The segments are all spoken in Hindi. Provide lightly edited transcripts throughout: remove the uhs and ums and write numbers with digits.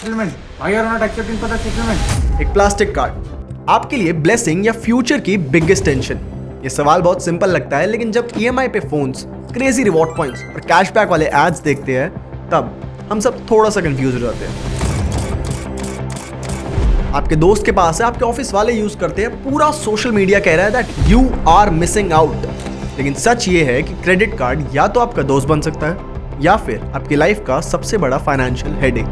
settlement. Why you are not accepting for the settlement? एक प्लास्टिक कार्ड आपके लिए ब्लेसिंग या फ्यूचर की बिगेस्ट टेंशन? ये सवाल बहुत सिंपल लगता है, लेकिन जब ईएमआई पे फोन्स, क्रेजी रिवॉर्ड पॉइंट्स और कैशबैक वाले एड्स देखते हैं तब हम सब थोड़ा सा कंफ्यूज हो जाते हैं। आपके दोस्त के पास है, आपके ऑफिस वाले यूज करते हैं, पूरा सोशल मीडिया कह रहा है that you are missing out. लेकिन सच ये है कि क्रेडिट कार्ड या तो आपका दोस्त बन सकता है या फिर आपकी लाइफ का सबसे बड़ा फाइनेंशियल हेडेक।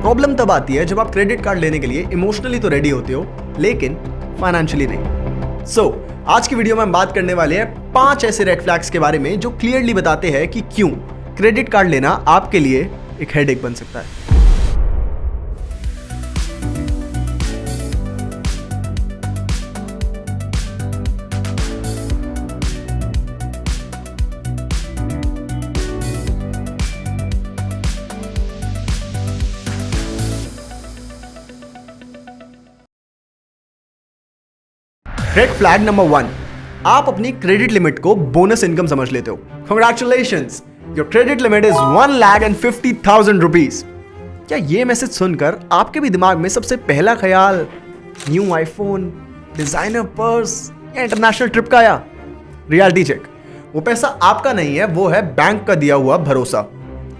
प्रॉब्लम तब आती है जब आप क्रेडिट कार्ड लेने के लिए इमोशनली तो रेडी होते हो लेकिन फाइनेंशियली नहीं। आज की वीडियो में हम बात करने वाले हैं 5 ऐसे रेड फ्लैग्स के बारे में जो क्लियरली बताते हैं कि क्यों क्रेडिट कार्ड लेना आपके लिए एक हेडेक बन सकता है। रेड फ्लैग नंबर 1, आप अपनी क्रेडिट लिमिट को बोनस इनकम समझ लेते हो। Congratulations, your credit limit is 1,50,000 rupees। क्या ये मैसेज सुनकर आपके भी दिमाग में सबसे पहला ख्याल न्यू आईफोन, डिजाइनर पर्स या इंटरनेशनल ट्रिप का आया? रियलिटी चेक, वो पैसा आपका नहीं है, वो है बैंक का दिया हुआ भरोसा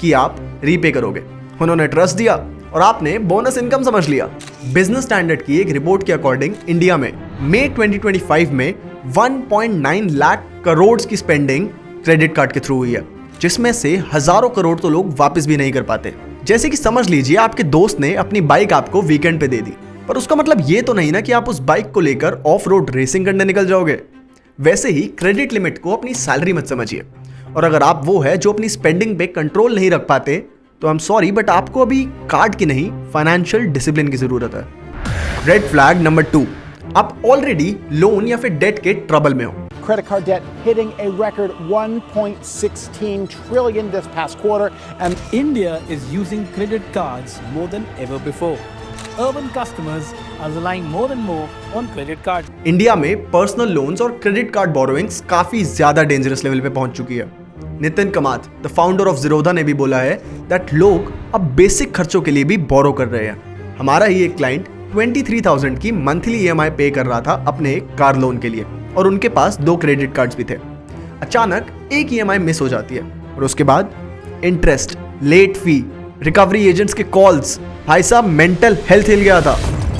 कि आप रीपे करोगे। उन्होंने ट्रस्ट दिया और आपने बोनस इनकम समझ लिया। बिजनेस स्टैंडर्ड की एक रिपोर्ट के अकॉर्डिंग इंडिया में मई 2025 में 1.9 लाख करोड़ की स्पेंडिंग क्रेडिट कार्ड के थ्रू हुई है, जिसमें से हजारों करोड़ तो लोग वापस भी नहीं कर पाते। जैसे कि समझ लीजिए आपके दोस्त ने अपनी बाइक आपको वीकेंड पे दे दी, पर उसका मतलब ये तो नहीं ना कि आप उस बाइक को लेकर ऑफ रोड रेसिंग करने निकल जाओगे। वैसे ही क्रेडिट लिमिट को अपनी सैलरी मत समझिए, और अगर आप वो है जो अपनी स्पेंडिंग पे कंट्रोल नहीं रख पाते तो आई एम सॉरी बट आपको अभी कार्ड की नहीं फाइनेंशियल डिसिप्लिन की जरूरत है। रेड फ्लैग नंबर 2, आप ऑलरेडी लोन या फिर डेट के ट्रबल में हो। Credit card debt hitting a record 1.16 trillion this past quarter, and India is using credit cards more than ever before. Urban customers are relying more and more on credit cards. India में पर्सनल लोन्स और क्रेडिट कार्ड बोरोइंग्स काफी ज्यादा डेंजरस लेवल पे पहुंच चुकी है। नितिन कमात, द फाउंडर ऑफ ज़ीरोधा, ने भी बोला है दैट लोग अब बेसिक खर्चों के लिए भी बोरो कर रहे हैं। हमारा ही एक क्लाइंट 23,000 की मंथली ईएमआई पे कर रहा था अपने कार लोन के लिए, और उनके पास 2 क्रेडिट कार्ड्स भी थे। अचानक एक ईएमआई मिस हो जाती है और उसके बाद interest, late fee, recovery agents के कॉल्स, भाई साहब मेंटल हेल्थ हिल गया था।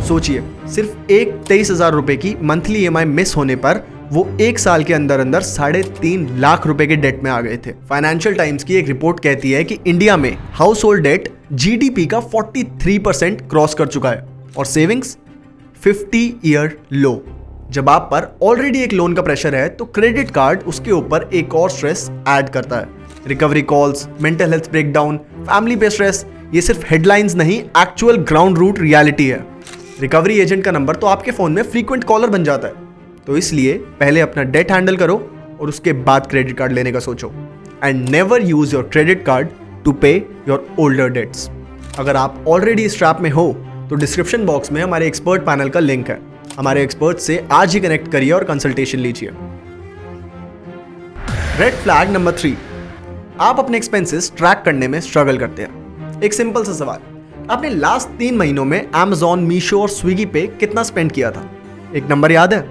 सोचिए, सिर्फ एक 23,000 रुपए की मंथली ईएमआई मिस होने पर वो 1 साल के अंदर 3.5 लाख रुपए के डेट में आ गए थे। फाइनेंशियल टाइम्स की एक रिपोर्ट कहती है कि इंडिया में हाउस होल्ड डेट जीडीपी का 43% क्रॉस कर चुका है और सेविंग्स 50 ईयर लो। जब आप पर ऑलरेडी एक लोन का प्रेशर है तो क्रेडिट कार्ड उसके ऊपर एक और स्ट्रेस ऐड करता है। Recovery calls, mental health breakdown, family पे स्ट्रेस, ये सिर्फ हेडलाइंस नहीं, एक्चुअल ग्राउंड रूट रियलिटी है। रिकवरी एजेंट का नंबर तो आपके फोन में फ्रीक्वेंट कॉलर बन जाता है। तो इसलिए पहले अपना डेट हैंडल करो और उसके बाद क्रेडिट कार्ड लेने का सोचो। And never use your credit card to pay your older debts. अगर आप ऑलरेडी इस ट्रैप में हो तो डिस्क्रिप्शन बॉक्स में हमारे एक्सपर्ट पैनल का लिंक है। हमारे एक्सपर्ट से आज ही कनेक्ट करिए और कंसल्टेशन लीजिए। रेड फ्लैग नंबर 3, आप अपने एक्सपेंसेस ट्रैक करने में स्ट्रगल करते हैं। एक सिंपल सा सवाल, आपने लास्ट 3 महीनों में Amazon, मीशो और स्विगी पे कितना स्पेंड किया था? एक नंबर याद है?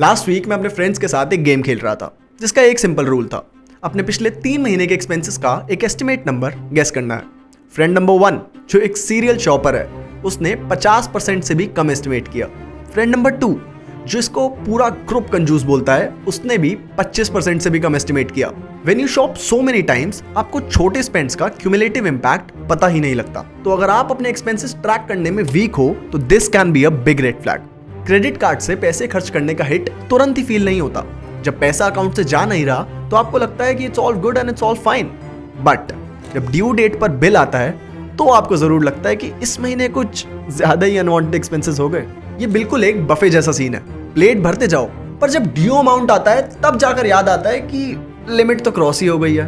लास्ट वीक मैं अपने फ्रेंड्स के साथ एक गेम खेल रहा था जिसका एक सिंपल रूल था, अपने पिछले 3 महीने के एक्सपेंसेस का एक एस्टिमेट नंबर गेस करना है। फ्रेंड नंबर 1 जो एक सीरियल शॉपर है, उसने 50% से भी कम एस्टिमेट किया। फ्रेंड नंबर 2 जो इसको पूरा ग्रुप कंजूस बोलता है, उसने भी 25% से भी कम एस्टिमेट किया। When you shop so many times, आपको छोटे स्पेंड्स का क्यूमुलेटिव इंपैक्ट पता ही नहीं लगता। तो अगर आप अपने एक्सपेंसेस ट्रैक करने में वीक हो तो this can be a big red flag. Credit card से पैसे खर्च करने का हिट तुरंत ही फील नहीं होता। जब पैसा अकाउंट से जा नहीं रहा तो आपको लगता है कि it's all good and it's all fine, but जब ड्यू डेट पर बिल आता है तो आपको जरूर लगता है कि इस महीने कुछ ज्यादा ही अनवांटेड एक्सपेंसेस हो गए। ये बिल्कुल एक बफे जैसा सीन है, प्लेट भरते जाओ, पर जब ड्यू अमाउंट आता है तब जाकर याद आता है कि लिमिट तो क्रॉस ही हो गई है।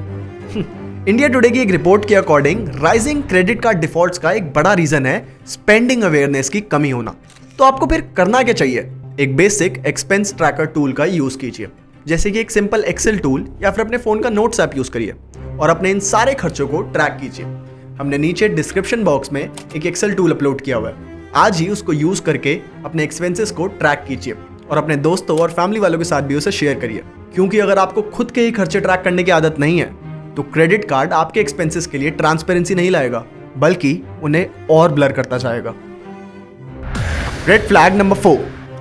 इंडिया टुडे की एक रिपोर्ट के according rising credit card defaults का एक बड़ा रीजन है स्पेंडिंग अवेयरनेस की कमी होना। तो आपको फिर करना क्या चाहिए? एक बेसिक एक्सपेंस ट्रैकर टूल का यूज कीजिए, जैसे कि एक सिंपल एक्सेल टूल या फिर अपने फोन का नोट्स ऐप यूज करिए और अपने इन सारे खर्चों को ट्रैक कीजिए। हमने नीचे डिस्क्रिप्शन बॉक्स में एक एक्सेल टूल अपलोड किया हुआ है। आज ही उसको यूज करके अपने एक्सपेंसेस को ट्रैक कीजिए और अपने दोस्तों और फैमिली वालों के साथ भी उसे शेयर करिए, क्योंकि अगर आपको खुद के ही खर्चे ट्रैक करने की आदत नहीं है तो क्रेडिट कार्ड आपके एक्सपेंसेस के लिए ट्रांसपेरेंसी नहीं लाएगा, बल्कि उन्हें और ब्लर करता जाएगा। रेड फ्लैग नंबर 4,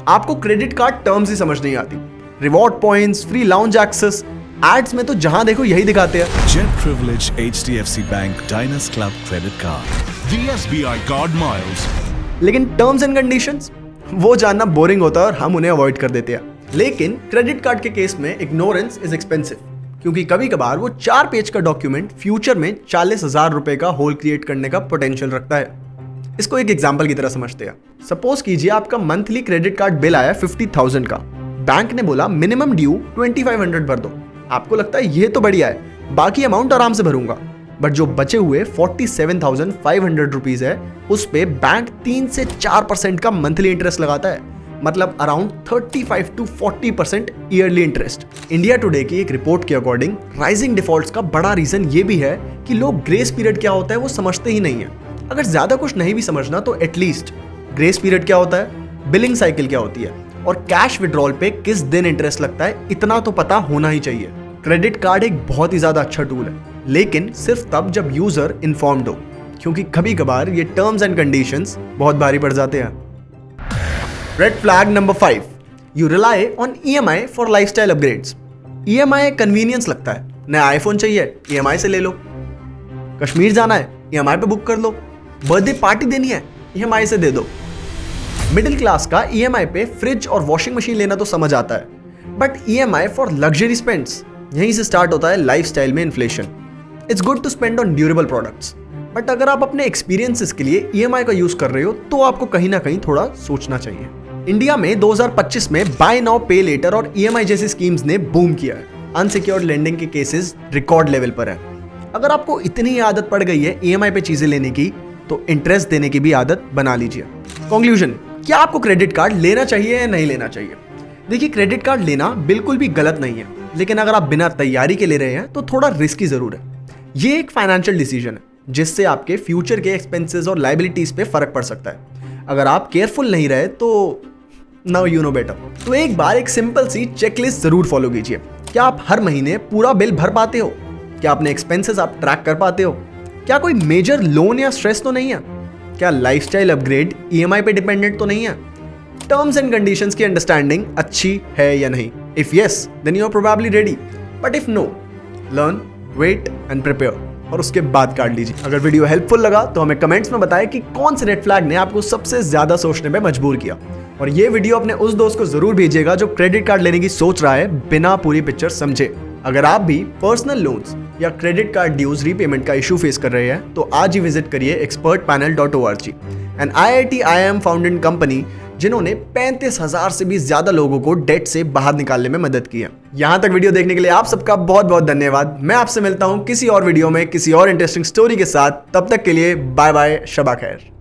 आपको क्रेडिट कार्ड टर्म्स ही समझ नहीं आती। Reward points, free lounge access, ads में तो जहां देखो यही दिखाते हैं। Jet Privilege HDFC Bank Diners Club Credit Card. The SBI Card Miles. लेकिन टर्म्स एंड कंडीशंस वो जानना बोरिंग होता है और हम उन्हें अवॉइड कर देते हैं। लेकिन क्रेडिट कार्ड के केस में इग्नोरेंस इज एक्सपेंसिव, क्योंकि कभी कभार वो 4 पेज का डॉक्यूमेंट फ्यूचर में 40,000 रुपए का होल क्रिएट करने का पोटेंशियल रखता है। इसको एक एग्जाम्पल की तरह समझते हैं। सपोज कीजिए आपका मंथली क्रेडिट कार्ड बिल आया 50,000 का। बैंक ने बोला मिनिमम ड्यू 2500 भर दो। आपको लगता है ये तो बढ़िया है, बाकी अमाउंट आराम से भरूंगा। बट जो बचे हुए 47,500 रुपीज है उस पे बैंक 3 से 4% का मंथली इंटरेस्ट लगाता है, मतलब around 35 to 40% yearly interest. India today की एक रिपोर्ट के अकॉर्डिंग राइजिंग डिफॉल्ट्स का बड़ा रीजन ये भी है कि लोग ग्रेस पीरियड क्या होता है वो समझते ही नहीं है। अगर ज्यादा कुछ नहीं भी समझना तो एटलीस्ट ग्रेस पीरियड क्या होता है, बिलिंग साइकिल क्या होती है और कैश विड्रॉल पे किस दिन इंटरेस्ट लगता है, इतना तो पता होना ही चाहिए। क्रेडिट कार्ड एक बहुत ही ज्यादा अच्छा टूल है, लेकिन सिर्फ तब जब यूजर इन्फॉर्म्ड हो, क्योंकि कभी कभार ये टर्म्स एंड कंडीशंस बहुत भारी पड़ जाते हैं। Red flag number 5, you rely on EMI for lifestyle upgrades. EMI convenience लगता है। नया आईफोन चाहिए, EMI से ले लो। कश्मीर जाना है, EMI पे बुक कर लो। बर्थडे पार्टी देनी है, EMI से दे दो। मिडिल क्लास का EMI पे फ्रिज और वॉशिंग मशीन लेना तो समझ आता है, but EMI for luxury spends, यहीं से स्टार्ट होता है लाइफस्टाइल में inflation. It's good to spend on durable products, but अगर आप अपने एक्सपीरियंसेस के लिए EMI का यूज कर रहे हो तो आपको कहीं ना कहीं थोड़ा सोचना चाहिए। इंडिया में 2025 में बाय नाउ पे लेटर और EMI जैसी स्कीम्स ने बूम किया है। अनसिक्योर्ड लेंडिंग के केसेस रिकॉर्ड लेवल पर है। अगर आपको इतनी आदत पड़ गई है EMI पे चीजें लेने की, तो इंटरेस्ट देने की भी आदत बना लीजिए। कंक्लूजन, क्या आपको क्रेडिट कार्ड लेना चाहिए या नहीं लेना चाहिए? देखिए, क्रेडिट कार्ड लेना बिल्कुल भी गलत नहीं है, लेकिन अगर आप बिना तैयारी के ले रहे हैं तो थोड़ा रिस्की जरूर है। ये एक फाइनेंशियल डिसीजन है जिससे आपके फ्यूचर के एक्सपेंसेस और लाइबिलिटीज पे फर्क पड़ सकता है। अगर आप केयरफुल नहीं रहे तो नाउ यू नो बेटर। तो एक बार एक सिंपल सी चेकलिस्ट जरूर फॉलो कीजिए। क्या आप हर महीने पूरा बिल भर पाते हो? क्या अपने एक्सपेंसेस आप ट्रैक कर पाते हो? क्या कोई मेजर लोन या स्ट्रेस तो नहीं है? क्या लाइफस्टाइल अपग्रेड EMI पे डिपेंडेंट तो नहीं है? टर्म्स एंड कंडीशंस की अंडरस्टैंडिंग अच्छी है या नहीं? If yes, then you are probably ready, but if no, learn, wait and prepare और उसके बाद कार्ड लीजिए। अगर वीडियो हेल्पफुल लगा तो हमें कमेंट्स में बताएं कि कौन से रेड फ्लैग ने आपको सबसे ज्यादा सोचने में मजबूर किया, और ये वीडियो अपने उस दोस्त को जरूर भेजिएगा जो क्रेडिट कार्ड लेने की सोच रहा है बिना पूरी पिक्चर समझे। अगर आप भी पर्सनल लोन्स या क्रेडिट कार्ड ड्यूज रीपेमेंट का इशू फेस कर रहे हैं तो आज ही विजिट करिए expertpanel.org, an IIT IIM founded company जिन्होंने 35,000 से भी ज्यादा लोगों को डेट से बाहर निकालने में मदद की है। यहां तक वीडियो देखने के लिए आप सबका बहुत बहुत धन्यवाद। मैं आपसे मिलता हूं किसी और वीडियो में किसी और इंटरेस्टिंग स्टोरी के साथ। तब तक के लिए बाय बाय, शबा खैर।